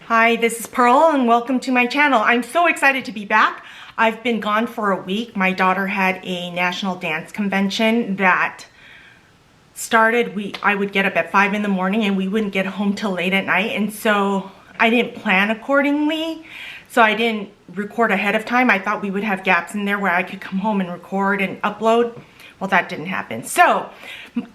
Hi, this is Pearl and welcome to my channel. I'm so excited to be back. I've been gone for a week. My daughter had a national dance convention that started, I would get up at 5 in the morning and we wouldn't get home till late at night, and so I didn't plan accordingly. So I didn't record ahead of time. I thought we would have gaps in there where I could come home and record and upload. Well, that didn't happen. So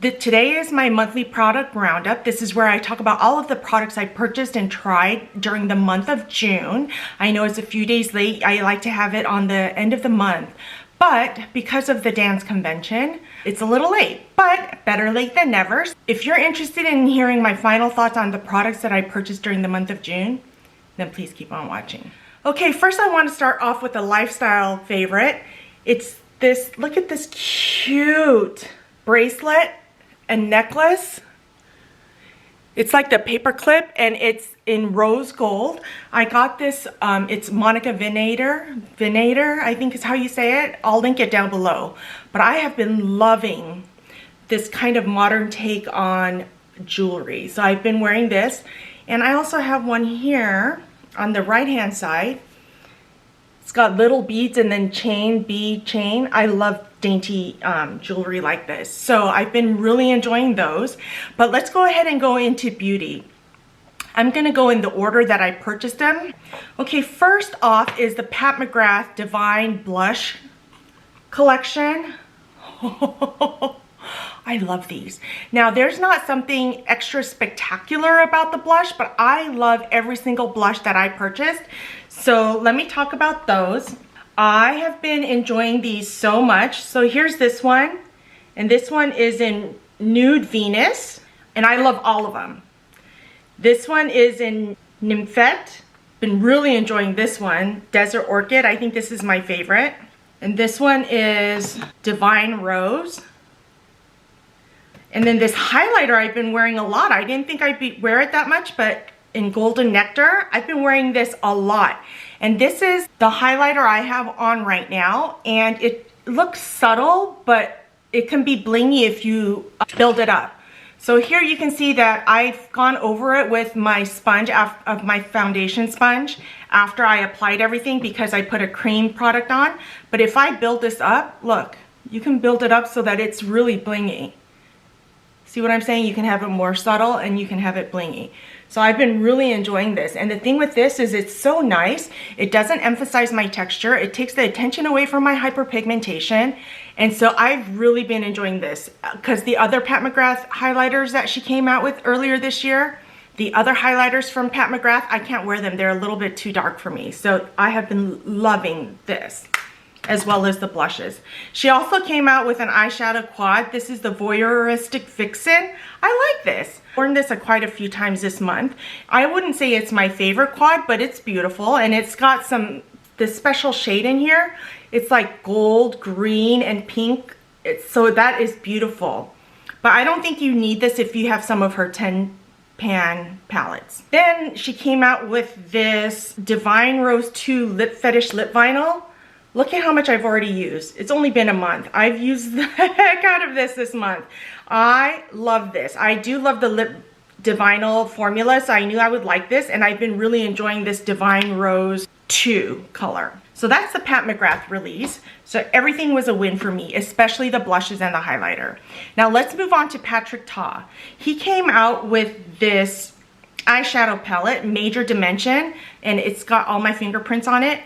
today is my monthly product roundup. This is where I talk about all of the products I purchased and tried during the month of June. I know it's a few days late. I like to have it on the end of the month, but because of the dance convention, it's a little late, but better late than never. If you're interested in hearing my final thoughts on the products that I purchased during the month of June, then please keep on watching. Okay, first I want to start off with a lifestyle favorite. It's this, look at this cute bracelet and necklace. It's like the paper clip and it's in rose gold. I got this, it's Monica Vinader, I think is how you say it. I'll link it down below. But I have been loving this kind of modern take on jewelry. So I've been wearing this, and I also have one here on the right hand side. It's got little beads and then bead chain. I love dainty jewelry like this. So I've been really enjoying those. But let's go ahead and go into beauty. I'm gonna go in the order that I purchased them. Okay, first off is the Pat McGrath Divine Blush collection. I love these. Now, there's not something extra spectacular about the blush, but I love every single blush that I purchased. So let me talk about those. I have been enjoying these so much. So here's this one, and this one is in Nude Venus, and I love all of them. This one is in Nymphette. Been really enjoying this one. Desert Orchid, I think this is my favorite. And this one is Divine Rose. And then this highlighter I've been wearing a lot. I didn't think I'd wear it that much, but in Golden Nectar, I've been wearing this a lot. And this is the highlighter I have on right now. And it looks subtle, but it can be blingy if you build it up. So here you can see that I've gone over it with my sponge, of my foundation sponge, after I applied everything because I put a cream product on. But if I build this up, look, you can build it up so that it's really blingy. See what I'm saying? You can have it more subtle and you can have it blingy. So I've been really enjoying this. And the thing with this is it's so nice. It doesn't emphasize my texture. It takes the attention away from my hyperpigmentation. And so I've really been enjoying this because the other Pat McGrath highlighters that she came out with earlier this year, the other highlighters from Pat McGrath, I can't wear them. They're a little bit too dark for me. So I have been loving this, as well as the blushes. She also came out with an eyeshadow quad. This is the Voyeuristic Vixen. I like this. I've worn this quite a few times this month. I wouldn't say it's my favorite quad, but it's beautiful, and it's got this special shade in here. It's like gold, green, and pink. So that is beautiful. But I don't think you need this if you have some of her 10 pan palettes. Then she came out with this Divine Rose 2 Lip Fetish Lip Vinyl. Look at how much I've already used. It's only been a month. I've used the heck out of this month. I love this. I do love the Lip Divinyl formula, so I knew I would like this, and I've been really enjoying this Divine Rose 2 color. So that's the Pat McGrath release. So everything was a win for me, especially the blushes and the highlighter. Now let's move on to Patrick Ta. He came out with this eyeshadow palette, Major Dimension, and it's got all my fingerprints on it.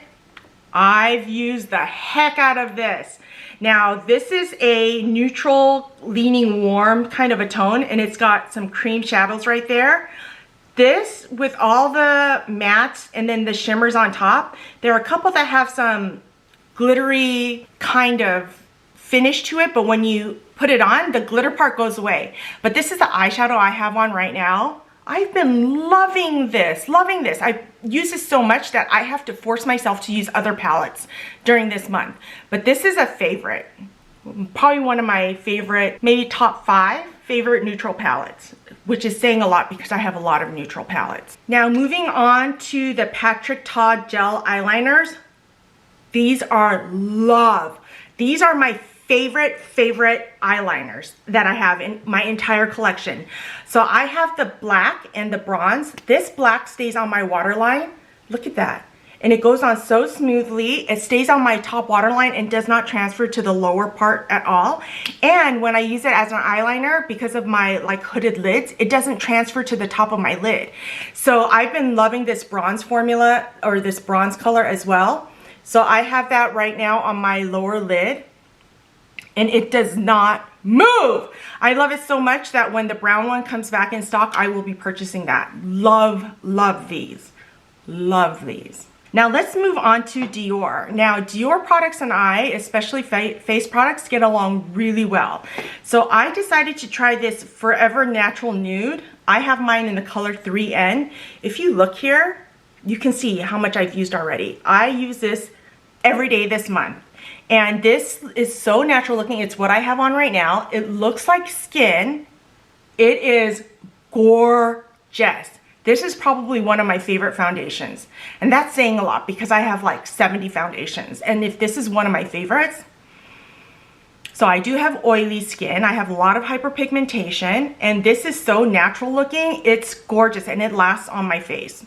I've used the heck out of this. Now, this is a neutral, leaning warm kind of a tone, and it's got some cream shadows right there. This, with all the mattes and then the shimmers on top, there are a couple that have some glittery kind of finish to it, but when you put it on, the glitter part goes away. But this is the eyeshadow I have on right now. I've been loving this, loving this. I use this so much that I have to force myself to use other palettes during this month. But this is a favorite. Probably one of my favorite, maybe top 5 favorite neutral palettes, which is saying a lot because I have a lot of neutral palettes. Now moving on to the Patrick Ta gel eyeliners. These are love. These are my favorite eyeliners that I have in my entire collection. So I have the black and the bronze. This black stays on my waterline. Look at that. And it goes on so smoothly. It stays on my top waterline and does not transfer to the lower part at all. And when I use it as an eyeliner, because of my like hooded lids, it doesn't transfer to the top of my lid. So I've been loving this bronze formula, or this bronze color as well. So I have that right now on my lower lid, and it does not move. I love it so much that when the brown one comes back in stock, I will be purchasing that. Love these. Love these. Now let's move on to Dior. Now Dior products and I, especially face products, get along really well. So I decided to try this Forever Natural Nude. I have mine in the color 3N. If you look here, you can see how much I've used already. I use this every day this month. And this is so natural looking. It's what I have on right now. It looks like skin. It is gorgeous. This is probably one of my favorite foundations. And that's saying a lot because I have like 70 foundations. And if this is one of my favorites, so I do have oily skin. I have a lot of hyperpigmentation, and this is so natural looking. It's gorgeous and it lasts on my face.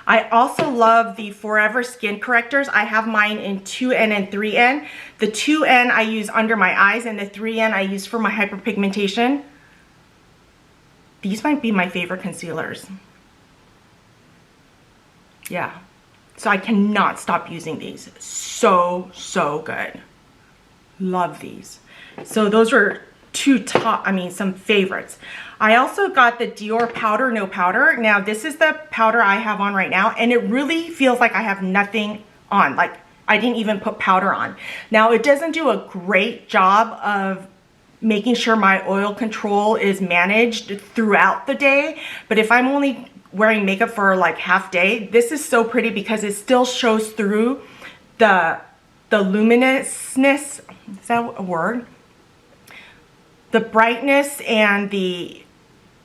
I also love the Forever Skin Correctors. I have mine in 2N and 3N. The 2N I use under my eyes, and the 3N I use for my hyperpigmentation. These might be my favorite concealers. Yeah. So I cannot stop using these. So good. Love these. So those are some favorites. I also got the Dior Powder No Powder. Now this is the powder I have on right now, and it really feels like I have nothing on. Like I didn't even put powder on. Now it doesn't do a great job of making sure my oil control is managed throughout the day, but if I'm only wearing makeup for like half day, this is so pretty because it still shows through the luminousness, is that a word? The brightness and the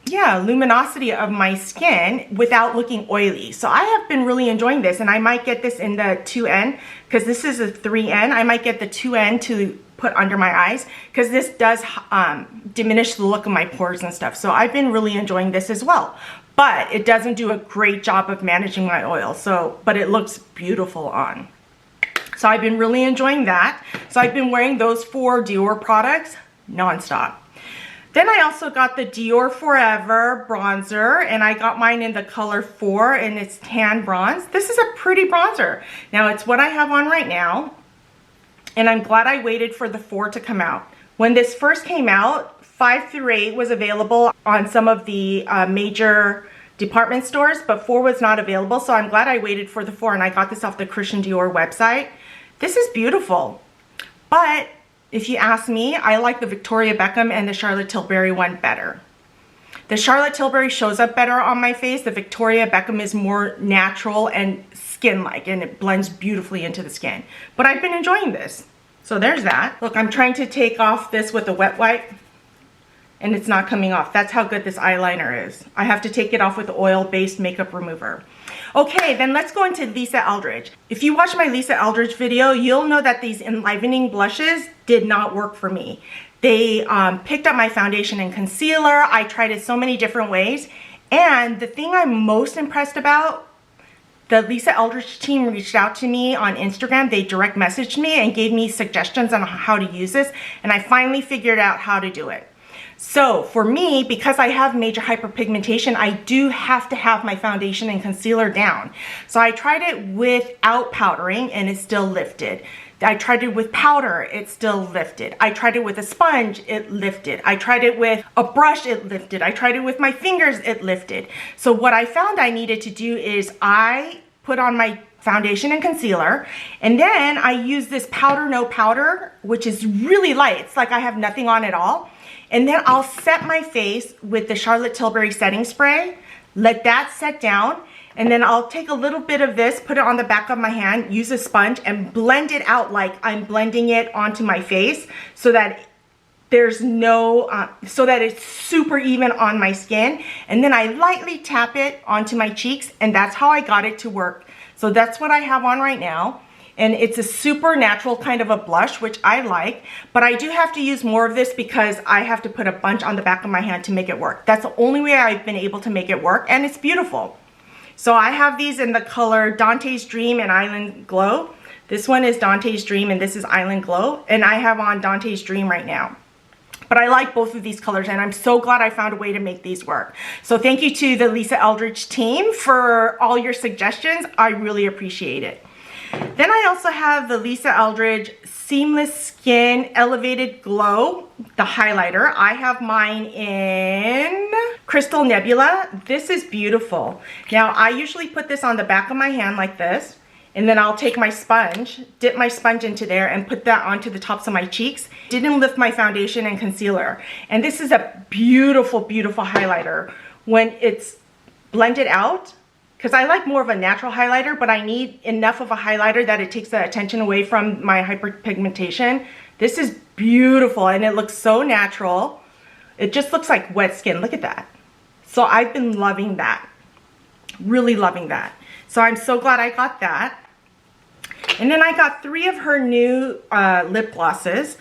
luminosity of my skin without looking oily. So I have been really enjoying this, and I might get this in the 2N because this is a 3N. I might get the 2N to put under my eyes because this does diminish the look of my pores and stuff. So I've been really enjoying this as well, but it doesn't do a great job of managing my oil. But it looks beautiful on. So I've been really enjoying that. So I've been wearing those 4 Dior products nonstop. Then I also got the Dior Forever bronzer, and I got mine in the color 4, and it's tan bronze. This is a pretty bronzer. Now it's what I have on right now, and I'm glad I waited for the 4 to come out. When this first came out, 5 through 8 was available on some of the major department stores, but 4 was not available, so I'm glad I waited for the 4, and I got this off the Christian Dior website. This is beautiful, but if you ask me, I like the Victoria Beckham and the Charlotte Tilbury one better. The Charlotte Tilbury shows up better on my face. The Victoria Beckham is more natural and skin-like, and it blends beautifully into the skin. But I've been enjoying this. So there's that. Look, I'm trying to take off this with a wet wipe, and it's not coming off. That's how good this eyeliner is. I have to take it off with the oil-based makeup remover. Okay, then let's go into Lisa Eldridge. If you watch my Lisa Eldridge video, you'll know that these enlivening blushes did not work for me. They picked up my foundation and concealer. I tried it so many different ways. And the thing I'm most impressed about, the Lisa Eldridge team reached out to me on Instagram. They direct messaged me and gave me suggestions on how to use this. And I finally figured out how to do it. So for me, because I have major hyperpigmentation, I do have to have my foundation and concealer down. So I tried it without powdering and it still lifted. I tried it with powder, it still lifted. I tried it with a sponge, it lifted. I tried it with a brush, it lifted. I tried it with my fingers, it lifted. So what I found I needed to do is I put on my foundation and concealer, and then I use this Powder No Powder, which is really light. It's like I have nothing on at all. And then I'll set my face with the Charlotte Tilbury setting spray, let that set down, and then I'll take a little bit of this, put it on the back of my hand, use a sponge, and blend it out like I'm blending it onto my face so that there's no, so that it's super even on my skin. And then I lightly tap it onto my cheeks, and that's how I got it to work. So that's what I have on right now. and it's a super natural kind of a blush, which I like, but I do have to use more of this because I have to put a bunch on the back of my hand to make it work. That's the only way I've been able to make it work, and it's beautiful. So I have these in the color Dante's Dream and Island Glow. This one is Dante's Dream and this is Island Glow, and I have on Dante's Dream right now. But I like both of these colors, and I'm so glad I found a way to make these work. So thank you to the Lisa Eldridge team for all your suggestions. I really appreciate it. Then I also have the Lisa Eldridge Seamless Skin Elevated Glow, the highlighter. I have mine in Crystal Nebula. This is beautiful. Now, I usually put this on the back of my hand like this, and then I'll take my sponge, dip my sponge into there and put that onto the tops of my cheeks. Didn't lift my foundation and concealer. And this is a beautiful, beautiful highlighter. When it's blended out, because I like more of a natural highlighter, but I need enough of a highlighter that it takes the attention away from my hyperpigmentation. This is beautiful, and it looks so natural. It just looks like wet skin. Look at that. So I've been loving that. Really loving that. So I'm so glad I got that. And then I got 3 of her new lip glosses.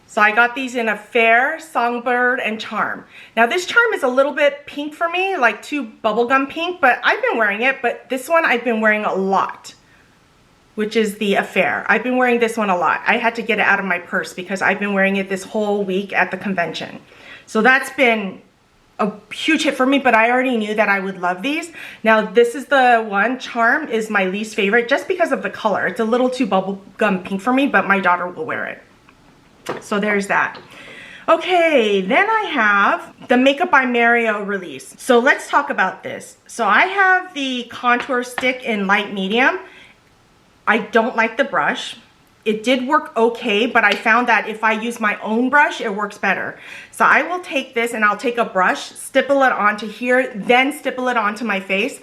So I got these in a Fair, Songbird, and Charm. Now this Charm is a little bit pink for me, like too bubblegum pink, but I've been wearing it. But this one I've been wearing a lot, which is the Affair. I've been wearing this one a lot. I had to get it out of my purse because I've been wearing it this whole week at the convention. So that's been a huge hit for me, but I already knew that I would love these. Now this is the one. Charm is my least favorite just because of the color. It's a little too bubblegum pink for me, but my daughter will wear it. So there's that. Okay, then I have the Makeup by Mario release. So let's talk about this. So I have the contour stick in light medium. I don't like the brush. It did work okay, but I found that if I use my own brush, it works better. So I will take this and I'll take a brush, stipple it onto here, then stipple it onto my face.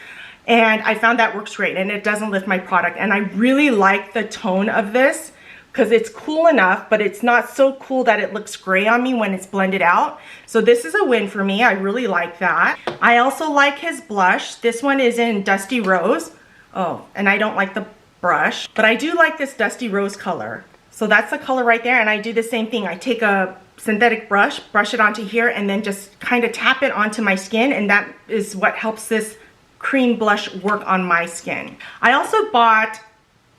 And I found that works great, and it doesn't lift my product. And I really like the tone of this because it's cool enough, but it's not so cool that it looks gray on me when it's blended out. So this is a win for me. I really like that. I also like his blush. This one is in Dusty Rose. Oh, and I don't like the brush, but I do like this Dusty Rose color. So that's the color right there, and I do the same thing. I take a synthetic brush, brush it onto here, and then just kind of tap it onto my skin, and that is what helps this cream blush work on my skin. I also bought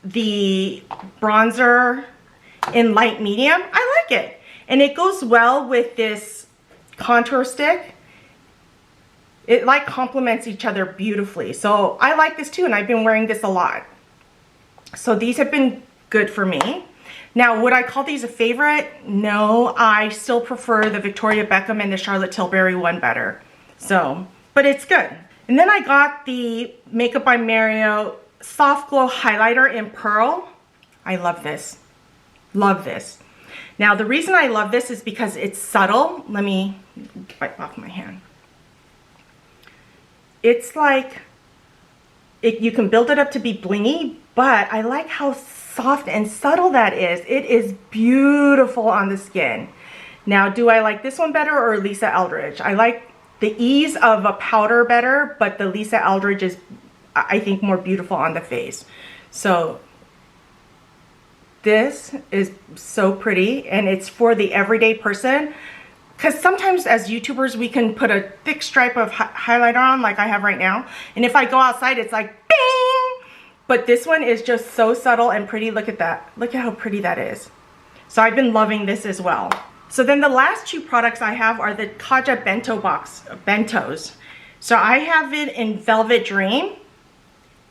the bronzer in light medium. I like it, and it goes well with this contour stick. It like complements each other beautifully. So I like this too, and I've been wearing this a lot. So these have been good for me. Now, would I call these a favorite? No, I still prefer the Victoria Beckham and the Charlotte Tilbury one better. So, but it's good. And then I got the Makeup by Mario Soft Glow Highlighter in Pearl. I love this. Love this. Now, the reason I love this is because it's subtle. Let me wipe off my hand. It's like, you can build it up to be blingy, but I like how soft and subtle that is. It is beautiful on the skin. Now, do I like this one better or Lisa Eldridge? I like the ease of a powder better, but the Lisa Eldridge is, I think, more beautiful on the face. So this is so pretty, and it's for the everyday person. Because sometimes as YouTubers, we can put a thick stripe of highlighter on like I have right now. And if I go outside, it's like, bing! But this one is just so subtle and pretty. Look at that. Look at how pretty that is. So I've been loving this as well. So then the last 2 products I have are the Kaja Bento Box Bentos. So I have it in Velvet Dream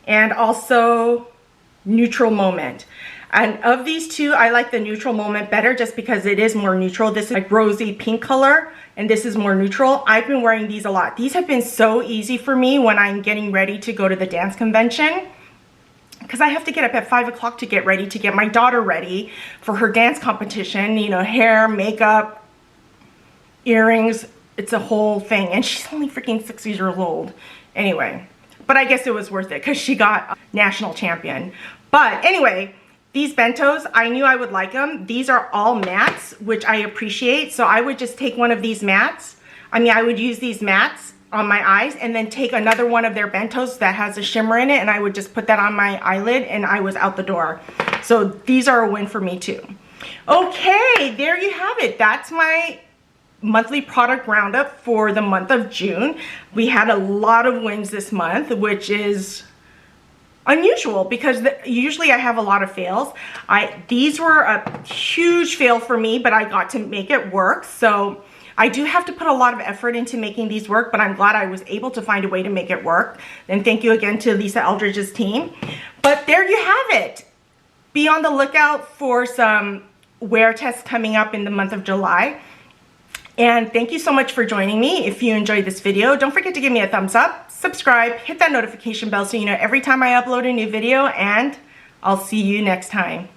and also Neutral Moment. And of these 2, I like the Neutral Moment better just because it is more neutral. This is like rosy pink color, and this is more neutral. I've been wearing these a lot. These have been so easy for me when I'm getting ready to go to the dance convention, because I have to get up at 5 o'clock to get ready to get my daughter ready for her dance competition. You know, hair, makeup, earrings, it's a whole thing. And she's only freaking 6 years old. Anyway, but I guess it was worth it because she got national champion. But anyway, these bentos, I knew I would like them. These are all mattes, which I appreciate. So I would just take one of these mattes. I would use these mattes on my eyes and then take another one of their bentos that has a shimmer in it, and I would just put that on my eyelid, and I was out the door. So these are a win for me too. Okay, there you have it. That's my monthly product roundup for the month of June. We had a lot of wins this month, which is unusual because usually I have a lot of fails. These were a huge fail for me, but I got to make it work. So I do have to put a lot of effort into making these work, but I'm glad I was able to find a way to make it work. And thank you again to Lisa Eldridge's team. But there you have it. Be on the lookout for some wear tests coming up in the month of July. And thank you so much for joining me. If you enjoyed this video, don't forget to give me a thumbs up, subscribe, hit that notification bell so you know every time I upload a new video, and I'll see you next time.